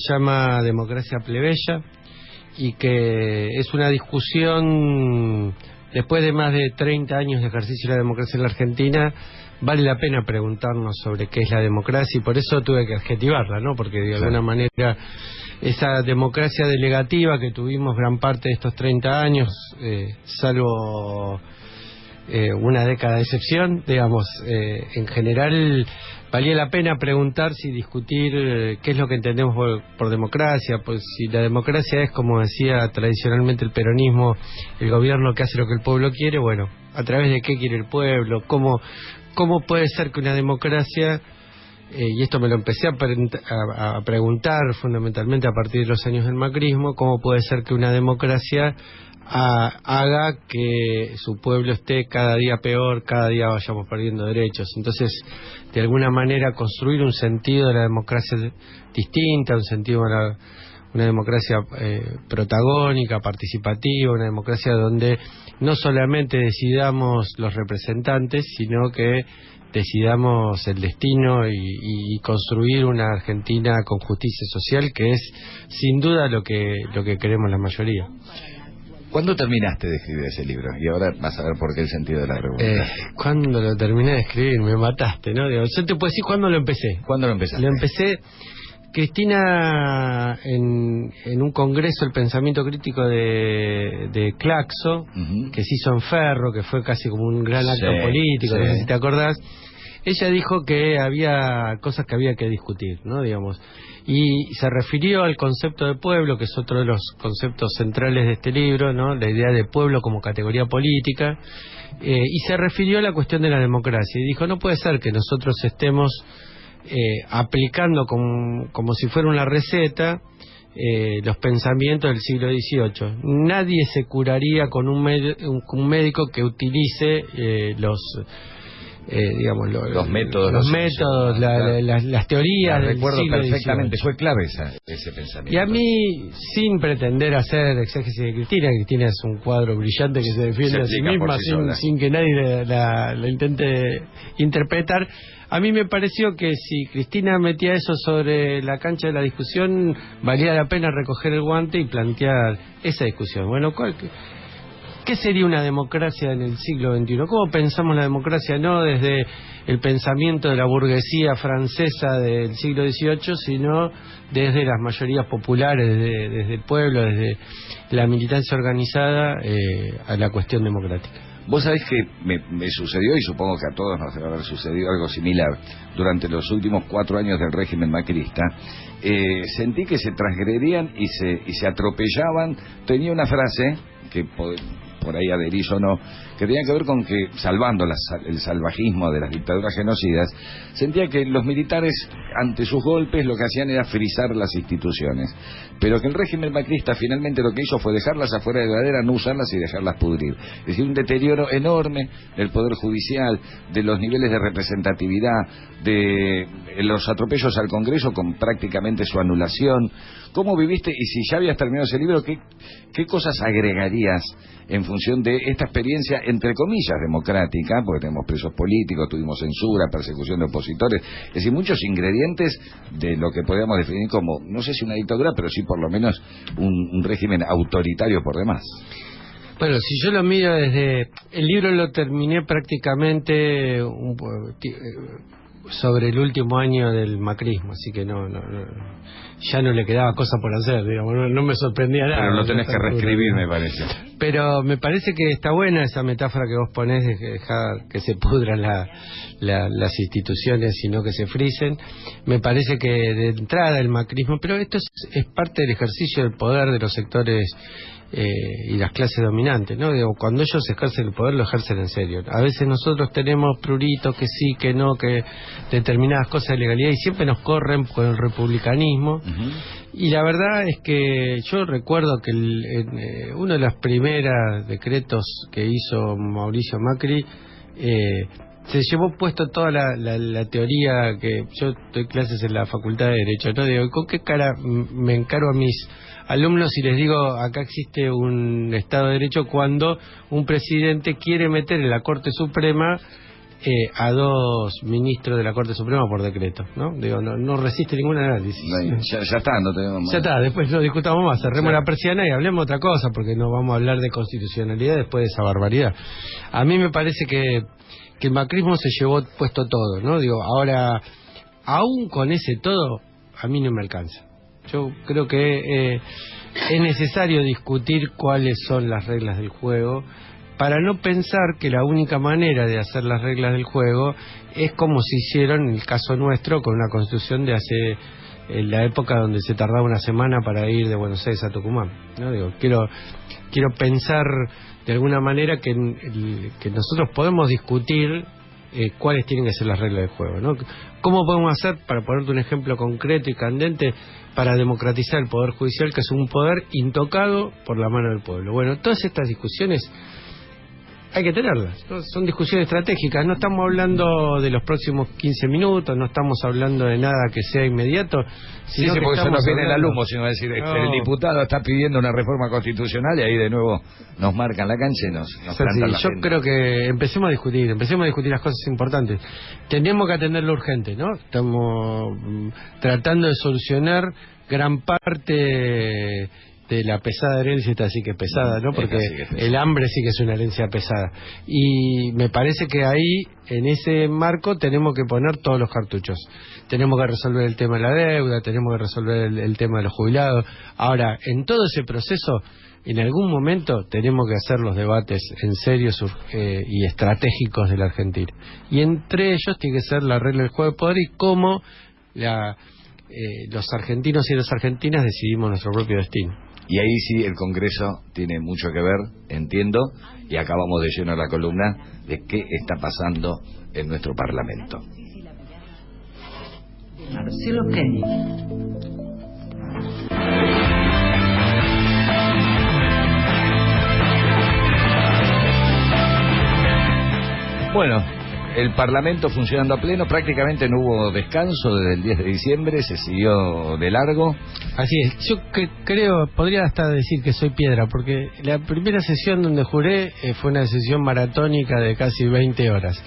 llama democracia plebeya y que es una discusión, después de más de 30 años de ejercicio de la democracia en la Argentina, vale la pena preguntarnos sobre qué es la democracia, y por eso tuve que adjetivarla, ¿no? Porque de alguna manera esa democracia delegativa que tuvimos gran parte de estos 30 años, salvo una década de excepción, digamos, en general valía la pena preguntarse y discutir qué es lo que entendemos por democracia. Pues si la democracia es, como decía tradicionalmente el peronismo, el gobierno que hace lo que el pueblo quiere, bueno, ¿a través de qué quiere el pueblo? ¿Cómo puede ser que una democracia, y esto me lo empecé a preguntar fundamentalmente a partir de los años del macrismo, cómo puede ser que una democracia haga que su pueblo esté cada día peor, cada día vayamos perdiendo derechos? Entonces, de alguna manera, construir un sentido de la democracia distinta, un sentido de una democracia protagónica, participativa, una democracia donde no solamente decidamos los representantes, sino que decidamos el destino y construir una Argentina con justicia social, que es sin duda lo que queremos la mayoría. ¿Cuándo terminaste de escribir ese libro? Y ahora vas a ver por qué el sentido de la pregunta. ¿Cuándo lo terminé de escribir? Me mataste, ¿no? Yo te puedo decir cuándo lo empecé. ¿Cuándo lo empezaste? Lo empecé, Cristina, en un congreso, el pensamiento crítico de Claxo, que se hizo en Ferro, que fue casi como un gran acto político, no sé si te acordás. Ella dijo que había cosas que había que discutir, ¿no? Digamos, y se refirió al concepto de pueblo, que es otro de los conceptos centrales de este libro, ¿no? La idea de pueblo como categoría política, y se refirió a la cuestión de la democracia, y dijo, no puede ser que nosotros estemos aplicando como si fuera una receta los pensamientos del siglo XVIII. Nadie se curaría con un médico que utilice los métodos, las teorías del recuerdo siglo perfectamente, XVIII. fue clave ese pensamiento. Y a mí, sin pretender hacer exégesis de Cristina es un cuadro brillante que se defiende a sí misma sin que nadie la intente interpretar. A mí me pareció que si Cristina metía eso sobre la cancha de la discusión, valía la pena recoger el guante y plantear esa discusión. Bueno, ¿qué sería una democracia en el siglo XXI? ¿Cómo pensamos la democracia? No desde el pensamiento de la burguesía francesa del siglo XVIII, sino desde las mayorías populares, desde el pueblo, desde la militancia organizada, a la cuestión democrática. Vos sabés que me sucedió, y supongo que a todos nos debe haber sucedido algo similar, durante los últimos 4 años del régimen macrista. Sentí que se transgredían y se atropellaban. Tenía una frase que por ahí adherís o no, que tenía que ver con que, salvando el salvajismo de las dictaduras genocidas, sentía que los militares, ante sus golpes, lo que hacían era frizar las instituciones, pero que el régimen macrista finalmente lo que hizo fue dejarlas afuera de la heladera, no usarlas y dejarlas pudrir. Es decir, un deterioro enorme del Poder Judicial, de los niveles de representatividad, de los atropellos al Congreso con prácticamente su anulación. ¿Cómo viviste? Y si ya habías terminado ese libro, ¿qué cosas agregarías en función de esta experiencia, entre comillas, democrática? Porque tenemos presos políticos, tuvimos censura, persecución de opositores, es decir, muchos ingredientes de lo que podríamos definir como, no sé si una dictadura, pero sí por lo menos un régimen autoritario por demás. Bueno, si yo lo miro desde... El libro lo terminé prácticamente sobre el último año del macrismo, así que ya no le quedaba cosa por hacer, digamos, no me sorprendía nada. Pero lo tenés que reescribir, me parece. Pero me parece que está buena esa metáfora que vos ponés de dejar que se pudran las instituciones y no que se frisen. Me parece que de entrada el macrismo, pero esto es parte del ejercicio del poder de los sectores y las clases dominantes, ¿no? Digo, cuando ellos ejercen el poder, lo ejercen en serio. A veces nosotros tenemos pruritos que sí, que no, que determinadas cosas de legalidad, y siempre nos corren con el republicanismo. Y la verdad es que yo recuerdo que uno de los primeros decretos que hizo Mauricio Macri, se llevó puesto toda la teoría, que yo doy clases en la Facultad de Derecho, ¿no? Digo, ¿con qué cara me encaro a mis alumnos y les digo, acá existe un Estado de Derecho, cuando un presidente quiere meter en la Corte Suprema a 2 ministros de la Corte Suprema por decreto, ¿no? Digo, no resiste ningún análisis. Ya está, no tenemos más. Ya está, después no discutamos más, cerremos Claro. la persiana y hablemos otra cosa, porque no vamos a hablar de constitucionalidad después de esa barbaridad. A mí me parece que el macrismo se llevó puesto todo, ¿no? Digo, ahora, aún con ese todo, a mí no me alcanza. Yo creo que es necesario discutir cuáles son las reglas del juego, para no pensar que la única manera de hacer las reglas del juego es como se hicieron en el caso nuestro con una constitución de hace en la época donde se tardaba una semana para ir de Buenos Aires a Tucumán, ¿no? Digo, quiero pensar de alguna manera que nosotros podemos discutir cuáles tienen que ser las reglas del juego, ¿no? ¿Cómo podemos hacer, para ponerte un ejemplo concreto y candente, para democratizar el Poder Judicial, que es un poder intocado por la mano del pueblo? Bueno, todas estas discusiones hay que tenerlas, ¿no? Son discusiones estratégicas, no estamos hablando de los próximos 15 minutos, no estamos hablando de nada que sea inmediato, Sí, porque se nos viene el alumno, sino decir, el diputado está pidiendo una reforma constitucional y ahí de nuevo nos marcan la cancha y nos plantan la yo agenda. creo que empecemos a discutir las cosas importantes. Tenemos que atender lo urgente, ¿no? Estamos tratando de solucionar gran parte de la pesada herencia, esta sí que es pesada, ¿no? Porque el hambre sí que es una herencia pesada. Y me parece que ahí, en ese marco, tenemos que poner todos los cartuchos. Tenemos que resolver el tema de la deuda, tenemos que resolver el tema de los jubilados. Ahora, en todo ese proceso, en algún momento tenemos que hacer los debates en serio y estratégicos de la Argentina. Y entre ellos tiene que ser la regla del juego de poder y cómo los argentinos y las argentinas decidimos nuestro propio destino. Y ahí sí el Congreso tiene mucho que ver, entiendo, y acabamos de llenar la columna de qué está pasando en nuestro Parlamento. Marcelo Kenny. Bueno, el Parlamento funcionando a pleno, prácticamente no hubo descanso desde el 10 de diciembre, se siguió de largo. Así es, yo creo, podría hasta decir que soy piedra, porque la primera sesión donde juré fue una sesión maratónica de casi 20 horas.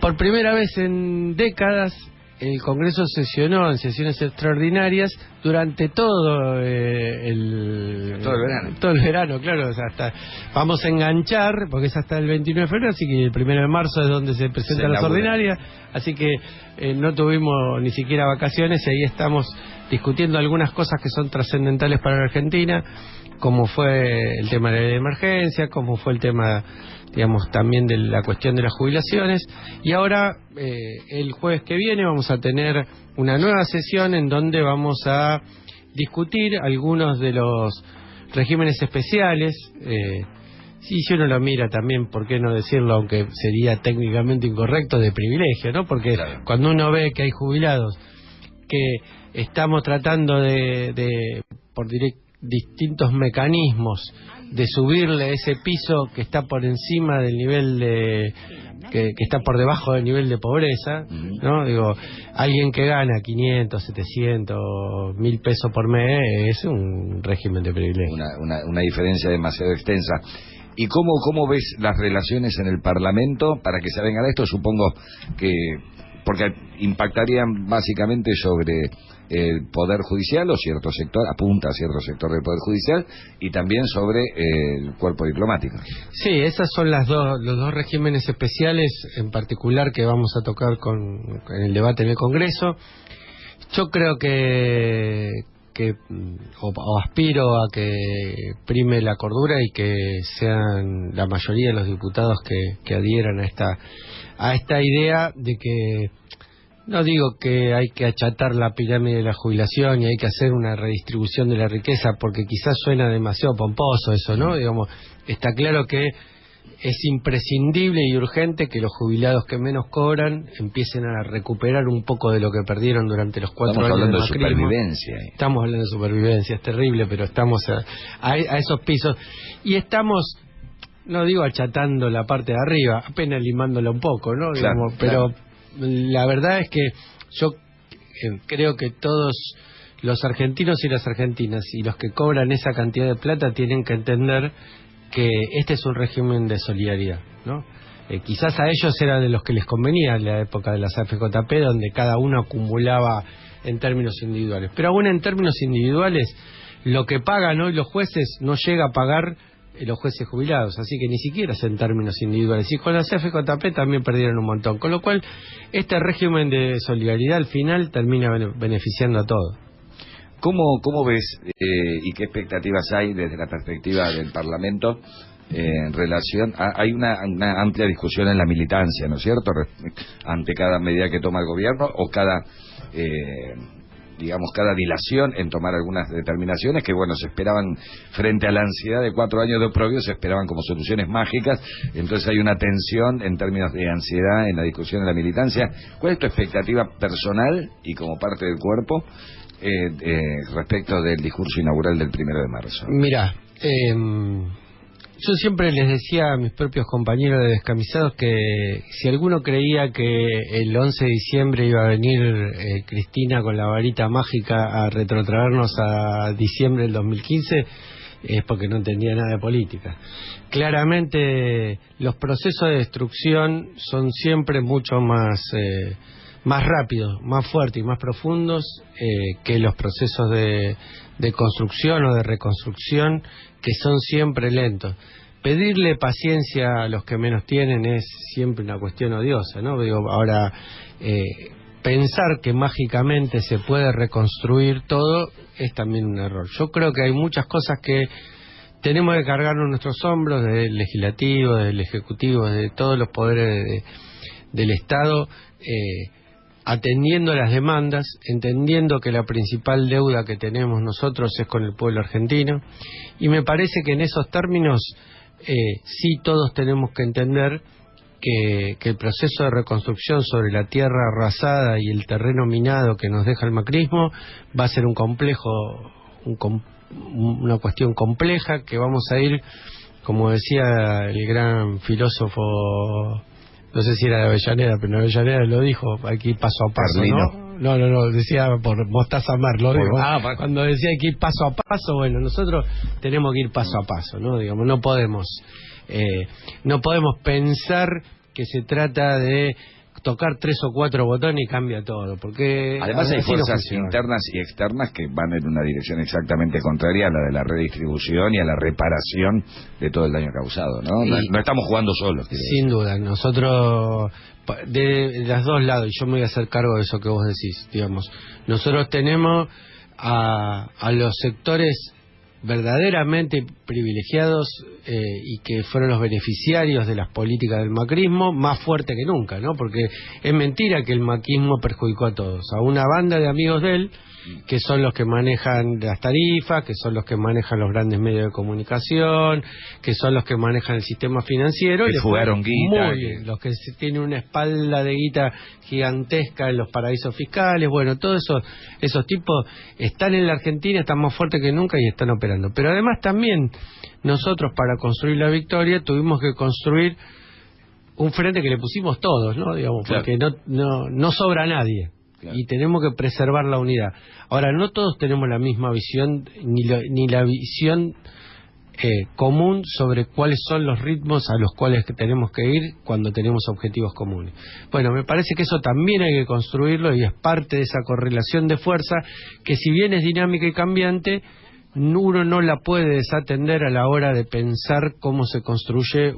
Por primera vez en décadas, el Congreso sesionó en sesiones extraordinarias durante todo el verano, claro. O sea, vamos a enganchar, porque es hasta el 29 de febrero, así que el 1 de marzo es donde se presentan las ordinarias, así que no tuvimos ni siquiera vacaciones y ahí estamos discutiendo algunas cosas que son trascendentales para la Argentina, como fue el tema de la emergencia, como fue el tema, digamos, también de la cuestión de las jubilaciones. Y ahora, el jueves que viene, vamos a tener una nueva sesión en donde vamos a discutir algunos de los regímenes especiales. Si uno lo mira también, ¿por qué no decirlo? Aunque sería técnicamente incorrecto, de privilegio, ¿no? Porque claro, cuando uno ve que hay jubilados que estamos tratando por distintos mecanismos de subirle ese piso que está por encima del nivel que está por debajo del nivel de pobreza, ¿no? Digo, alguien que gana 500, 700, 1.000 pesos por mes es un régimen de privilegio. Una diferencia demasiado extensa. ¿Y cómo ves las relaciones en el Parlamento para que se venga de esto? Supongo que porque impactarían básicamente sobre el Poder Judicial o cierto sector, apunta a cierto sector del Poder Judicial, y también sobre el cuerpo diplomático. Sí, esas son los dos regímenes especiales en particular que vamos a tocar en el debate en el Congreso. Yo creo que aspiro a que prime la cordura y que sean la mayoría de los diputados que adhieran a esta idea de que, no digo que hay que achatar la pirámide de la jubilación y hay que hacer una redistribución de la riqueza, porque quizás suena demasiado pomposo eso, ¿no? Digamos, está claro que es imprescindible y urgente que los jubilados que menos cobran empiecen a recuperar un poco de lo que perdieron durante los 4 años de macrismo. Estamos hablando de supervivencia. Estamos hablando de supervivencia, es terrible, pero estamos a esos pisos. Y estamos, no digo achatando la parte de arriba, apenas limándola un poco, ¿no? Claro, Digamos, pero la verdad es que yo creo que todos los argentinos y las argentinas y los que cobran esa cantidad de plata tienen que entender que este es un régimen de solidaridad, ¿no? Quizás a ellos era de los que les convenía en la época de las AFJP, donde cada uno acumulaba en términos individuales. Pero aún en términos individuales, lo que pagan hoy los jueces no llega a pagar los jueces jubilados, así que ni siquiera es en términos individuales. Y con las AFJP también perdieron un montón, con lo cual este régimen de solidaridad al final termina beneficiando a todos. ¿Cómo ves y qué expectativas hay desde la perspectiva del Parlamento en relación hay una amplia discusión en la militancia, ¿no es cierto?, ante cada medida que toma el gobierno o cada cada dilación en tomar algunas determinaciones que, bueno, se esperaban frente a la ansiedad de 4 años de oprobio, se esperaban como soluciones mágicas. Entonces hay una tensión en términos de ansiedad en la discusión de la militancia. ¿Cuál es tu expectativa personal y como parte del cuerpo respecto del discurso inaugural del 1 de marzo? Mira, yo siempre les decía a mis propios compañeros de Descamisados que si alguno creía que el 11 de diciembre iba a venir Cristina con la varita mágica a retrotraernos a diciembre del 2015, es porque no entendía nada de política. Claramente los procesos de destrucción son siempre mucho más rápidos, más fuertes y más profundos que los procesos de construcción o de reconstrucción, que son siempre lentos. Pedirle paciencia a los que menos tienen es siempre una cuestión odiosa, ¿no? Ahora, pensar que mágicamente se puede reconstruir todo es también un error. Yo creo que hay muchas cosas que tenemos que cargarnos en nuestros hombros, del legislativo, del ejecutivo, de todos los poderes del Estado, atendiendo a las demandas, entendiendo que la principal deuda que tenemos nosotros es con el pueblo argentino, y me parece que en esos términos sí todos tenemos que entender que el proceso de reconstrucción sobre la tierra arrasada y el terreno minado que nos deja el macrismo va a ser una cuestión compleja, que vamos a ir, como decía el gran filósofo, no sé si era de Avellaneda, pero en Avellaneda lo dijo, aquí paso a paso, Carlino. No, decía por Mostaza Mar, lo digo. Cuando decía que ir paso a paso, bueno, nosotros tenemos que ir paso a paso, ¿no? Digamos, no podemos pensar que se trata de tocar 3 o 4 botones y cambia todo, porque además hay fuerzas internas y externas que van en una dirección exactamente contraria a la de la redistribución y a la reparación de todo el daño causado, ¿no? No estamos jugando solos. Sin duda, nosotros de los dos lados, y yo me voy a hacer cargo de eso que vos decís, digamos, nosotros tenemos a los sectores verdaderamente privilegiados y que fueron los beneficiarios de las políticas del macrismo más fuerte que nunca, ¿no? Porque es mentira que el macrismo perjudicó a todos, a una banda de amigos de él que son los que manejan las tarifas, que son los que manejan los grandes medios de comunicación, que son los que manejan el sistema financiero, que y fugaron guita, muy bien, los que tienen una espalda de guita gigantesca en los paraísos fiscales. Bueno, todos esos tipos están en la Argentina, están más fuertes que nunca y están operando. Pero además también nosotros, para construir la victoria, tuvimos que construir un frente que le pusimos todos, ¿no? Digamos, claro, porque no sobra nadie. Claro. Y tenemos que preservar la unidad. Ahora, no todos tenemos la misma visión, ni la visión común sobre cuáles son los ritmos a los cuales tenemos que ir cuando tenemos objetivos comunes. Bueno, me parece que eso también hay que construirlo y es parte de esa correlación de fuerza que, si bien es dinámica y cambiante, uno no la puede desatender a la hora de pensar cómo se construye